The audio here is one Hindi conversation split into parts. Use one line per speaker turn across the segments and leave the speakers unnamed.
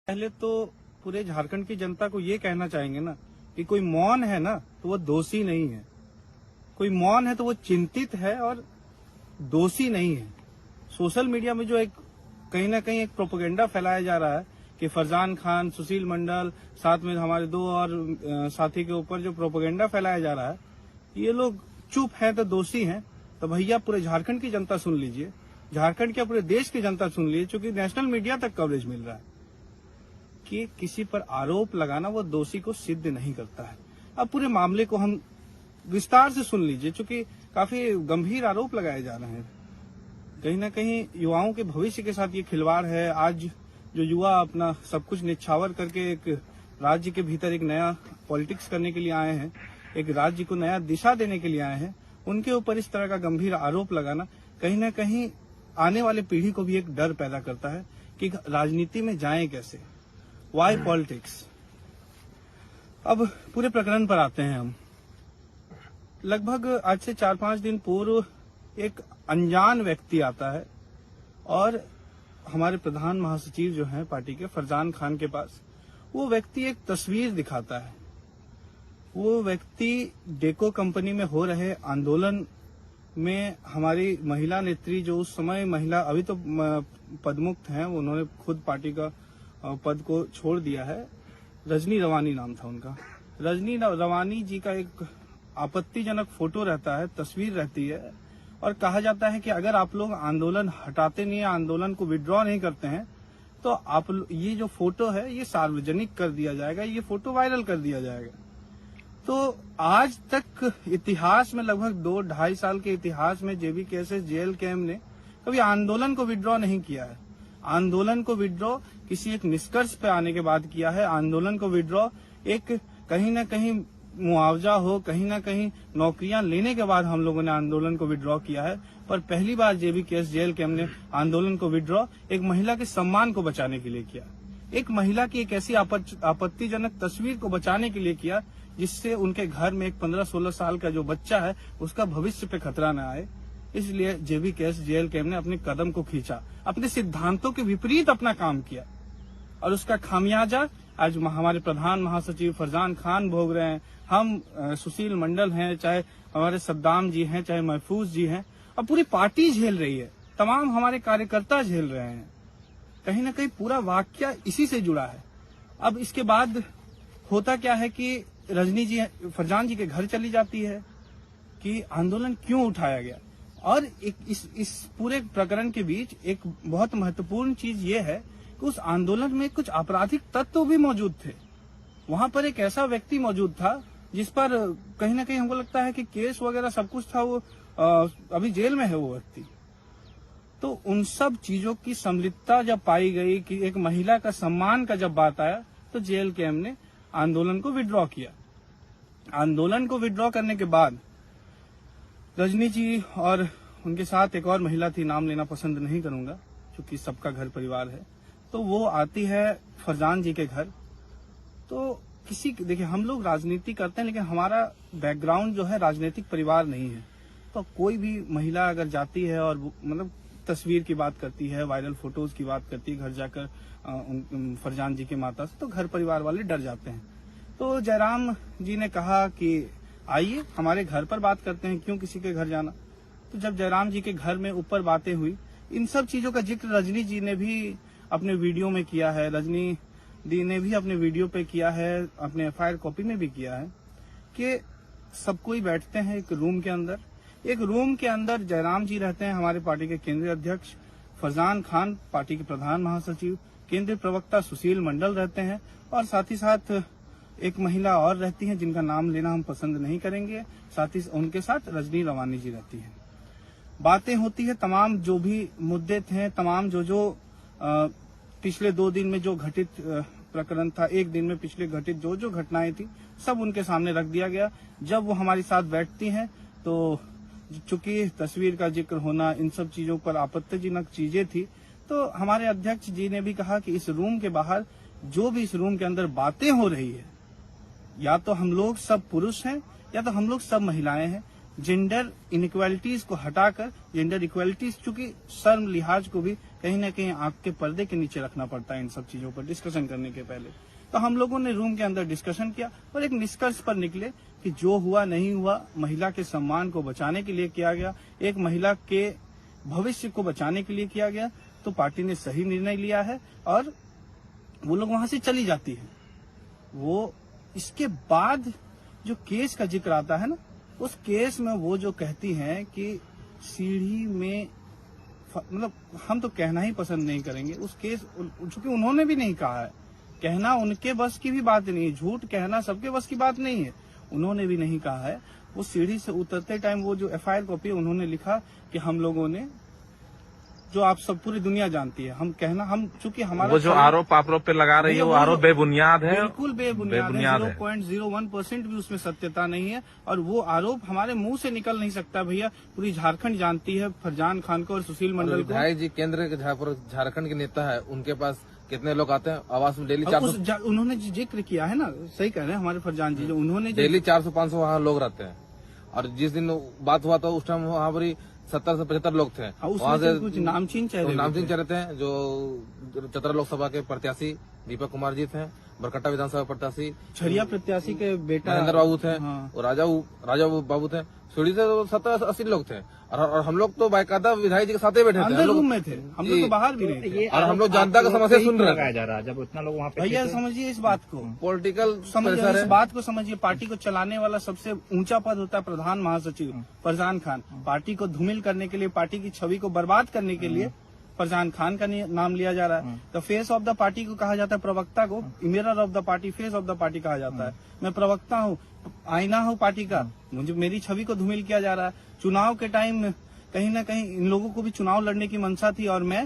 पहले तो पूरे झारखंड की जनता को ये कहना चाहेंगे ना कि कोई मौन है ना तो वो दोषी नहीं है, कोई मौन है तो वो चिंतित है और दोषी नहीं है। सोशल मीडिया में जो एक कहीं ना कहीं एक प्रोपेगेंडा फैलाया जा रहा है कि फरजान खान, सुशील मंडल, साथ में हमारे दो और साथी के ऊपर जो प्रोपेगेंडा फैलाया जा रहा है, ये लोग चुप हैं तो दोषी हैं। तो भैया पूरे झारखंड की जनता सुन लीजिए, झारखंड क्या पूरे देश की जनता सुन लीजिए, क्योंकि नेशनल मीडिया तक कवरेज मिल रहा है कि किसी पर आरोप लगाना वो दोषी को सिद्ध नहीं करता है। अब पूरे मामले को हम विस्तार से सुन लीजिए, क्योंकि काफी गंभीर आरोप लगाए जा रहे हैं। कहीं ना कहीं युवाओं के भविष्य के साथ ये खिलवाड़ है। आज जो युवा अपना सब कुछ निछावर करके एक राज्य के भीतर एक नया पॉलिटिक्स करने के लिए आए हैं, एक राज्य को नया दिशा देने के लिए आए हैं, उनके ऊपर इस तरह का गंभीर आरोप लगाना कहीं ना कहीं आने वाले पीढ़ी को भी एक डर पैदा करता है कि राजनीति में जाएं कैसे, वाई पॉलिटिक्स। अब पूरे प्रकरण पर आते हैं हम। लगभग आज से 4-5 दिन पूर्व एक अनजान व्यक्ति आता है और हमारे प्रधान महासचिव जो हैं पार्टी के, फरजान खान के पास वो व्यक्ति एक तस्वीर दिखाता है। वो व्यक्ति डेको कंपनी में हो रहे आंदोलन में हमारी महिला नेत्री, जो उस समय महिला अभी तो पदमुक्त हैं, उन्होंने खुद पार्टी का पद को छोड़ दिया है, रजनी रवानी नाम था उनका। रजनी रवानी जी का एक आपत्तिजनक फोटो रहता है, तस्वीर रहती है, और कहा जाता है कि अगर आप लोग आंदोलन हटाते नहीं है, आंदोलन को विड्रॉ नहीं करते हैं, तो आप ये जो फोटो है ये सार्वजनिक कर दिया जाएगा, ये फोटो वायरल कर दिया जाएगा। तो आज तक इतिहास में, लगभग 2-2.5 साल के इतिहास में JBKSS JLKM ने कभी आंदोलन को विड्रॉ नहीं किया है। आंदोलन को विड्रॉ किसी एक निष्कर्ष पे आने के बाद किया है। आंदोलन को विड्रॉ एक कहीं ना कहीं मुआवजा हो, कहीं ना कहीं नौकरियां लेने के बाद हम लोगों ने आंदोलन को विड्रॉ किया है। पर पहली बार JBKSS JLKM ने आंदोलन को विड्रॉ एक महिला के सम्मान को बचाने के लिए किया, एक महिला की एक ऐसी आपत्तिजनक तस्वीर को बचाने के लिए किया जिससे उनके घर में एक 15-16 साल का जो बच्चा है उसका भविष्य पे खतरा न आए। इसलिए JBKSS JLKM ने अपने कदम को खींचा, अपने सिद्धांतों के विपरीत अपना काम किया, और उसका खामियाजा आज हमारे प्रधान महासचिव फरजान खान भोग रहे हैं। हम सुशील मंडल हैं, चाहे हमारे सद्दाम जी हैं, चाहे महफूज जी हैं, और पूरी पार्टी झेल रही है, तमाम हमारे कार्यकर्ता झेल रहे हैं। कहीं ना कहीं पूरा वाक्य इसी से जुड़ा है। अब इसके बाद होता क्या है कि रजनी जी फरजान जी के घर चली जाती है कि आंदोलन क्यों उठाया गया। और इस पूरे प्रकरण के बीच एक बहुत महत्वपूर्ण चीज ये है कि उस आंदोलन में कुछ आपराधिक तत्व भी मौजूद थे। वहां पर एक ऐसा व्यक्ति मौजूद था जिस पर कहीं ना कहीं हमको लगता है कि केस वगैरह सब कुछ था, वो अभी जेल में है वो व्यक्ति। तो उन सब चीजों की सम्मिलितता जब पाई गई कि एक महिला का सम्मान का जब बात आया, तो JLKM ने आंदोलन को विड्रॉ किया। आंदोलन को विड्रॉ करने के बाद रजनी जी और उनके साथ एक और महिला थी, नाम लेना पसंद नहीं करूंगा क्योंकि सबका घर परिवार है, तो वो आती है फरजान जी के घर। तो देखिए, हम लोग राजनीति करते हैं लेकिन हमारा बैकग्राउंड जो है राजनीतिक परिवार नहीं है। तो कोई भी महिला अगर जाती है और मतलब तस्वीर की बात करती है, वायरल फोटोज की बात करती है घर जाकर फरजान जी के माता से, तो घर परिवार वाले डर जाते हैं। तो जयराम जी ने कहा कि आइए हमारे घर पर बात करते हैं, क्यों किसी के घर जाना। तो जब जयराम जी के घर में ऊपर बातें हुई, इन सब चीजों का जिक्र रजनी जी ने भी अपने वीडियो में किया है, रजनी दी ने भी अपने वीडियो पे किया है, अपने FIR कॉपी में भी किया है कि सब कोई बैठते हैं एक रूम के अंदर। एक रूम के अंदर जयराम जी रहते हैं, हमारे पार्टी के केंद्रीय अध्यक्ष फरजान खान, पार्टी के प्रधान महासचिव, केंद्रीय प्रवक्ता सुशील मंडल रहते हैं, और साथ ही साथ एक महिला और रहती है जिनका नाम लेना हम पसंद नहीं करेंगे, साथ ही उनके साथ रजनी रवानी जी रहती है। बातें होती है, तमाम जो भी मुद्दे थे, तमाम जो पिछले 2 दिन में जो घटित प्रकरण था, 1 दिन में पिछले घटित जो घटनाएं थी, सब उनके सामने रख दिया गया। जब वो हमारे साथ बैठती हैं तो चूंकि तस्वीर का जिक्र होना, इन सब चीजों पर आपत्तिजनक चीजें थी, तो हमारे अध्यक्ष जी ने भी कहा कि इस रूम के बाहर जो भी इस रूम के अंदर बातें हो रही है, या तो हम लोग सब पुरुष हैं या तो हम लोग सब महिलाएं हैं। जेंडर इनइक्वालिटीज को हटाकर, जेंडर इक्वालिटीज चूंकि शर्म लिहाज को भी कहीं ना कहीं आंख के पर्दे के नीचे रखना पड़ता है इन सब चीजों पर डिस्कशन करने के पहले। तो हम लोगों ने रूम के अंदर डिस्कशन किया और एक निष्कर्ष पर निकले कि जो हुआ नहीं हुआ महिला के सम्मान को बचाने के लिए किया गया, एक महिला के भविष्य को बचाने के लिए किया गया। तो पार्टी ने सही निर्णय लिया है और वो लोग वहां से चली जाती है। वो इसके बाद जो केस का जिक्र आता है ना, उस केस में वो जो कहती हैं कि सीढ़ी में, मतलब हम तो कहना ही पसंद नहीं करेंगे उस केस, चूंकि उन्होंने भी नहीं कहा है, कहना उनके बस की भी बात नहीं है, झूठ कहना सबके बस की बात नहीं है, उन्होंने भी नहीं कहा है। वो सीढ़ी से उतरते टाइम वो जो FIR कॉपी है उन्होंने लिखा कि हम लोगों ने, जो आप सब पूरी दुनिया जानती है, हम कहना, हम चूंकि हमारा
वो जो आरोप आप लोग पे लगा रही है वो आरोप बेबुनियाद है,
बिल्कुल बेबुनियाद है। 0.01% भी उसमें सत्यता नहीं है और वो आरोप हमारे मुंह से निकल नहीं सकता भैया। पूरी झारखंड जानती है फरजान खान को और सुशील मंडल को।
विधायक जी केंद्र के झारखंड के नेता है, उनके पास कितने लोग आते हैं आवास में डेली?
उन्होंने जिक्र किया है ना, सही कह रहे हैं हमारे फरजान जी, जो उन्होंने
डेली 400-500 वहाँ लोग रहते हैं। और जिस दिन बात हुआ था उस टाइम वहाँ पर 70 से 75 लोग थे।
वहाँ से कुछ नामचीन
चेहरे थे। जो चतरा लोकसभा के प्रत्याशी दीपक कुमार जी थे, बरकट्टा विधानसभा प्रत्याशी
छरिया प्रत्याशी के बेटा
महेंद्र बाबू थे, और राजा बाबू थे। सीढ़ी से 70-80 लोग थे और हम लोग तो बाकायदा विधायक जी के साथ ही बैठे थे,
अंदर रूम में थे, हम लोग तो बाहर भी नहीं थे।
और हम लोग जनता का समस्या सुन रहे
हैं। जब उतना लोग वहाँ पे
भैया समझिए इस बात को,
पॉलिटिकल
समझिए इस बात को, समझिए पार्टी को चलाने वाला सबसे ऊंचा पद होता है प्रधान महासचिव फरजान खान। पार्टी को धूमिल करने के लिए, पार्टी की छवि को बर्बाद करने के लिए फरजान खान का नाम लिया जा रहा है। तो फेस ऑफ द पार्टी को कहा जाता है, प्रवक्ता को mirror of the party, face of the party कहा जाता है। मैं प्रवक्ता हूँ, आईना हूँ पार्टी का, मुझे मेरी छवि को धूमिल किया जा रहा है। चुनाव के टाइम कहीं ना कहीं इन लोगों को भी चुनाव लड़ने की मंशा थी और मैं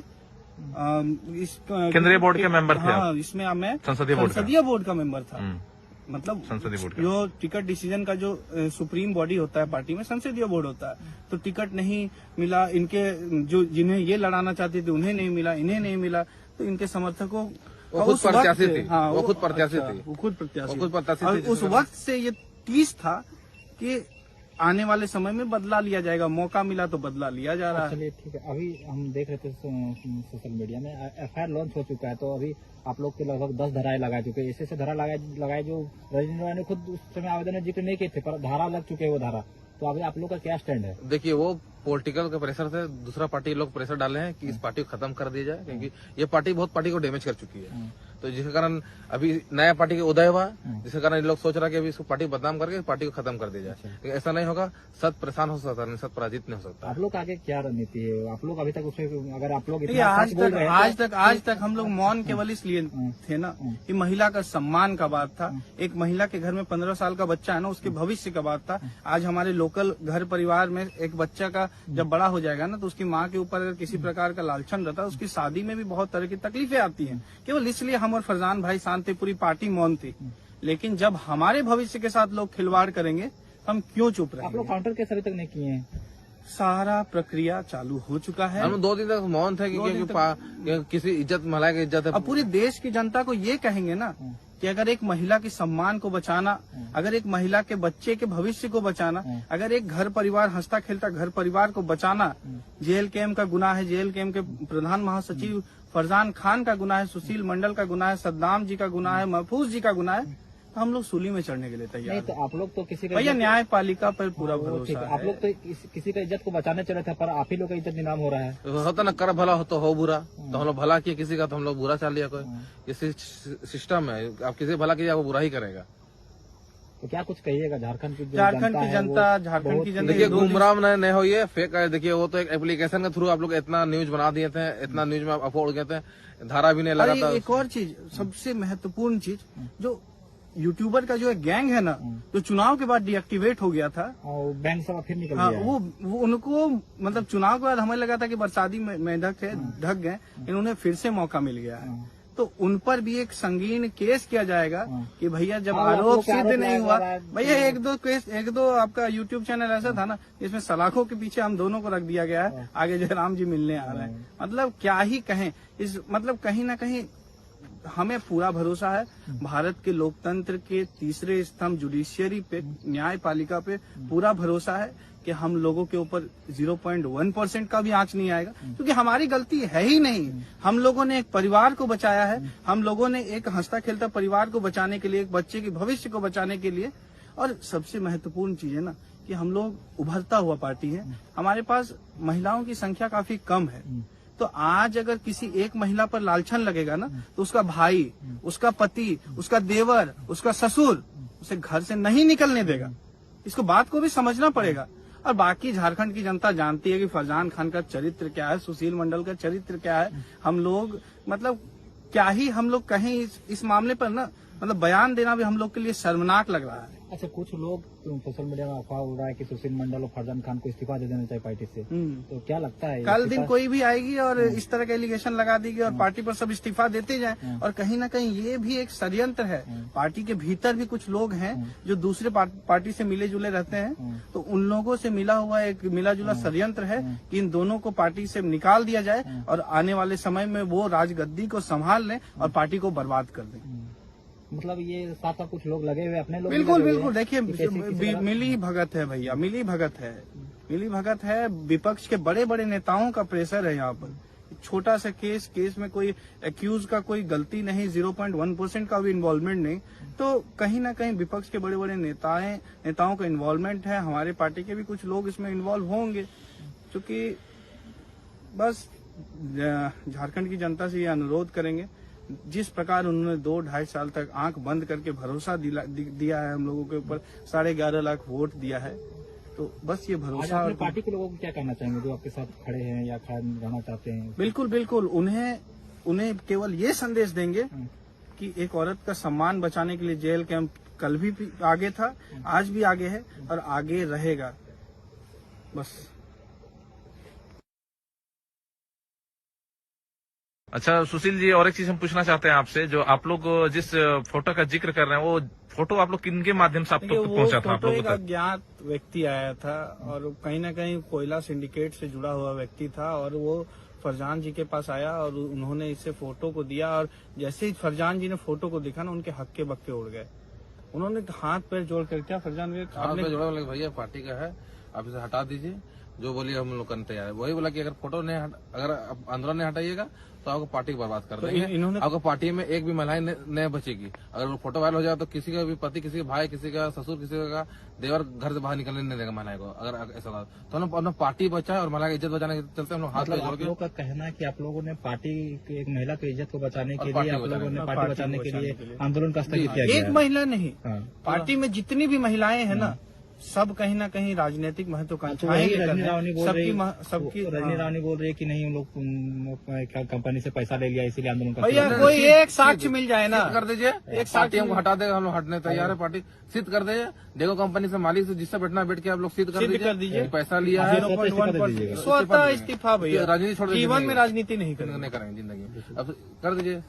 इस
केंद्रीय बोर्ड के मेंबर थे।
हाँ, इसमें मैं
संसदीय
बोर्ड का मेंबर था। मतलब
संसदीय बोर्ड
जो टिकट डिसीजन का जो सुप्रीम बॉडी होता है पार्टी में, संसदीय बोर्ड होता है। तो टिकट नहीं मिला इनके, जो जिन्हें ये लड़ाना चाहते थे उन्हें नहीं मिला, इन्हें नहीं मिला, तो इनके समर्थकों
वो खुद प्रत्याशी थी।
हाँ,
वो खुद प्रत्याशी थी।
वो खुद प्रत्याशी
थी।
उस वक्त से ये तीस था कि आने वाले समय में बदला लिया जाएगा, मौका मिला तो बदला लिया जा रहा है।
चलिए ठीक है, अभी हम देख रहे थे सोशल मीडिया में FIR लॉन्च हो चुका है, तो अभी आप लोग के लगभग 10 धाराएं लगा चुके हैं। ऐसे धारा लगाए जो रजनी राय ने खुद उस समय आवेदन में जिक्र नहीं किए थे, पर धारा लग चुके हैं वो धारा। तो अभी आप लोग का क्या स्टैंड है?
देखिए, वो पॉलिटिकल के प्रेशर से दूसरा पार्टी लोग प्रेशर डाले हैं कि इस पार्टी को खत्म कर दिया जाए, क्योंकि ये पार्टी बहुत पार्टी को डैमेज कर चुकी है। तो जिसके कारण अभी नया पार्टी का उदय हुआ, जिसके कारण लोग सोच रहा है कि अभी इसको पार्टी बदनाम करके पार्टी को खत्म कर दिया जाए। लेकिन ऐसा नहीं होगा, सत परेशान हो सकता है, सत पराजित नहीं हो सकता।
आप लोग आगे क्या रणनीति है? आप लोग अभी तक उसमें, अगर आप लोग
आज तक हम लोग मौन केवल इसलिए थे ना कि महिला का सम्मान का बात था। एक महिला के घर में 15 साल का बच्चा है ना, उसके भविष्य का बात था। आज हमारे लोकल घर परिवार में एक बच्चा का जब बड़ा हो जाएगा ना, तो उसकी माँ के ऊपर अगर किसी प्रकार का लालचन रहता है, उसकी शादी में भी बहुत तरह की तकलीफें आती हैं। केवल इसलिए हम और फरजान भाई शांत थे, पूरी पार्टी मौन थी। लेकिन जब हमारे भविष्य के साथ लोग खिलवाड़ करेंगे, हम क्यों चुप रहेंगे?
आप लोग काउंटर केस अभी तक नहीं किए हैं?
सारा प्रक्रिया चालू हो चुका है।
हम 2 दिन तक मौन थे क्योंकि किसी इज्जत, महिला की इज्जत है।
अब पूरे देश की जनता को ये कहेंगे ना कि अगर एक महिला के सम्मान को बचाना, अगर एक महिला के बच्चे के भविष्य को बचाना, अगर एक घर परिवार हंसता खेलता घर परिवार को बचाना JLKM का गुनाह है, JLKM के प्रधान महासचिव फरजान खान का गुनाह है, सुशील मंडल का गुनाह है, सद्दाम जी का गुनाह है, महफूज जी का गुनाह है, तो हम लोग सूली में चढ़ने के लिए तैयार
नहीं। तो आप लोग तो किसी का
भैया न्यायपालिका पर पूरा भरोसा है।
आप लोग तो किसी का इज्जत को बचाने चले थे, पर आप ही लोग का इज्जत नीलाम हो रहा है।
होता ना, कर भला हो तो हो बुरा। तो हम लोग भला किए किसी का, तो हम लोग बुरा चाल लिया। कोई ये सिस्टम है, आप किसी भला कीजिए वो बुरा ही करेगा।
तो क्या कुछ कहिएगा झारखंड की जनता?
देखिए, गुमराह नहीं हो, ये फेक है। देखिए, वो तो एक एप्लीकेशन के थ्रू आप लोग इतना न्यूज बना दिए थे, इतना न्यूज में अफोर्ड गए थे, धारा भी नहीं लगा था।
एक और चीज, सबसे महत्वपूर्ण चीज, जो यूट्यूबर का जो एक गैंग है ना, जो चुनाव के बाद डीएक्टिवेट हो गया था,
और बैंक सब फिर निकल
गया।
वो
उनको मतलब चुनाव के बाद हमें लगा था कि बरसाती मेंढक थे, ढक गए, इन्होंने फिर से मौका मिल गया है। तो उन पर भी एक संगीन केस किया जाएगा कि भैया जब आरोप सिद्ध नहीं हुआ, भैया एक दो आपका यूट्यूब चैनल ऐसा था ना जिसमें सलाखों के पीछे हम दोनों को रख दिया गया है, आगे जयराम जी मिलने आ रहे हैं। मतलब क्या ही कहें, इस मतलब कहीं ना कहीं हमें पूरा भरोसा है भारत के लोकतंत्र के तीसरे स्तंभ जुडिशियरी पे, न्यायपालिका पे पूरा भरोसा है कि हम लोगों के ऊपर 0.1% का भी आंच नहीं आएगा, क्योंकि हमारी गलती है ही नहीं। हम लोगों ने एक परिवार को बचाया है, हम लोगों ने एक हंसता खेलता परिवार को बचाने के लिए, एक बच्चे के भविष्य को बचाने के लिए, और सबसे महत्वपूर्ण चीज है ना कि हम लोग उभरता हुआ पार्टी है, हमारे पास महिलाओं की संख्या काफी कम है। तो आज अगर किसी एक महिला पर लालछन लगेगा ना, तो उसका भाई, उसका पति, उसका देवर, उसका ससुर उसे घर से नहीं निकलने देगा। इसको बात को भी समझना पड़ेगा। और बाकी झारखंड की जनता जानती है कि फरजान खान का चरित्र क्या है, सुशील मंडल का चरित्र क्या है। हम लोग मतलब क्या ही हम लोग कहें इस मामले पर ना, मतलब बयान देना भी हम लोग के लिए शर्मनाक लग रहा है।
अच्छा, कुछ लोग सोशल मीडिया में अफवाह उड़ रहा है कि सुशील मंडल और फरजान खान को इस्तीफा दे देना चाहिए पार्टी से, तो क्या लगता है?
कल दिन कोई भी आएगी और इस तरह का एलिगेशन लगा देगी और पार्टी पर सब इस्तीफा देते जाएं, और कहीं ना कहीं ये भी एक षड्यंत्र है। पार्टी के भीतर भी कुछ लोग हैं जो दूसरे पार्टी से मिले जुले रहते हैं, तो उन लोगों से मिला हुआ एक मिला जुला षड्यंत्र है कि इन दोनों को पार्टी से निकाल दिया जाए और आने वाले समय में वो राजगद्दी को संभाल लें और पार्टी को बर्बाद कर दें।
मतलब ये साथ कुछ लोग लगे हुए अपने लोग
बिल्कुल बिल्कुल, देखिए मिली भगत है भैया, मिली भगत है, मिली भगत है। विपक्ष के बड़े बड़े नेताओं का प्रेशर है यहाँ पर। छोटा सा केस में कोई एक्यूज का कोई गलती नहीं, 0.1% का भी इन्वॉल्वमेंट नहीं, तो कहीं ना कहीं विपक्ष के बड़े बड़े नेताओं का इन्वॉल्वमेंट है। हमारे पार्टी के भी कुछ लोग इसमें इन्वॉल्व होंगे, क्योंकि बस झारखंड की जनता से ये अनुरोध करेंगे, जिस प्रकार उन्होंने 2-2.5 साल तक आंख बंद करके भरोसा दिया है हम लोगों के ऊपर, 11.5 लाख वोट दिया है, तो बस ये भरोसा।
आज पार्टी के लोगों को क्या कहना चाहेंगे जो आपके साथ खड़े हैं या रहना चाहते हैं?
बिल्कुल बिल्कुल, उन्हें केवल ये संदेश देंगे कि एक औरत का सम्मान बचाने के लिए जेल कैंप कल भी आगे था, आज भी आगे है और आगे रहेगा। बस।
अच्छा सुशील जी, और एक चीज हम पूछना चाहते हैं आपसे, जो आप लोग जिस फोटो का जिक्र कर रहे हैं, वो फोटो आप लोग किनके माध्यम से आप तक पहुंचा था? आप लोग
एक अज्ञात व्यक्ति आया था और कहीं ना कहीं कोयला सिंडिकेट से जुड़ा हुआ व्यक्ति था, और वो फरजान जी के पास आया और उन्होंने इसे फोटो को दिया, और जैसे ही फरजान जी ने फोटो को देखा ना, उनके हक्के बक्के उड़ गए। उन्होंने हाथ पैर जोड़ कर, क्या फरजान
जोड़ा, भैया पार्टी का है, आप इसे हटा दीजिए, जो बोलिए हम लोग करने तैयार है। वही बोला कि अगर फोटो नहीं अगर आंदोलन नहीं हटाइएगा तो आपको पार्टी को बर्बाद कर देंगे। इन्होंने आपको पार्टी में एक भी महिला नहीं बचेगी। अगर वो फोटो वायरल हो जाए तो किसी का भी पति, किसी का भाई, किसी का ससुर, किसी का देवर घर से बाहर निकलने नहीं देगा महिला को। अगर ऐसा होगा तो हम अपना पार्टी बचाए और महिला की इज्जत बचाने के चलते हम लोग हाथ जोड़ के।
आप लोगों का कहना है कि आप लोगों ने पार्टी की एक महिला की इज्जत को बचाने के लिए, आप लोगों ने पार्टी बचाने के लिए आंदोलन का स्थगित किया गया।
एक महिला नहीं, पार्टी में जितनी भी महिलाएं हैं ना, सब कहीं ना कहीं राजनीतिक महत्वाकांक्षाएं
रजनी रावनी बोल रही है कि नहीं, हम लोग कंपनी से पैसा ले लिया इसीलिए आंदोलन कर।
भैया कोई एक साक्ष्य मिल जाए ना,
कर दीजिए, एक साक्ष्य हमको हटा देगा, हम लोग हटने तैयार है। पार्टी सिद्ध कर दीजिए, देखो कंपनी से मालिक से जिससे बैठना बैठ के आप लोग सिद्ध कर दीजिए पैसा लिया है।
0.1% स्वतः इस्तीफा भैया,
राजनीति छोड़,
जीवन में राजनीति नहीं
करेंगे जिंदगी। अब कर दीजिए।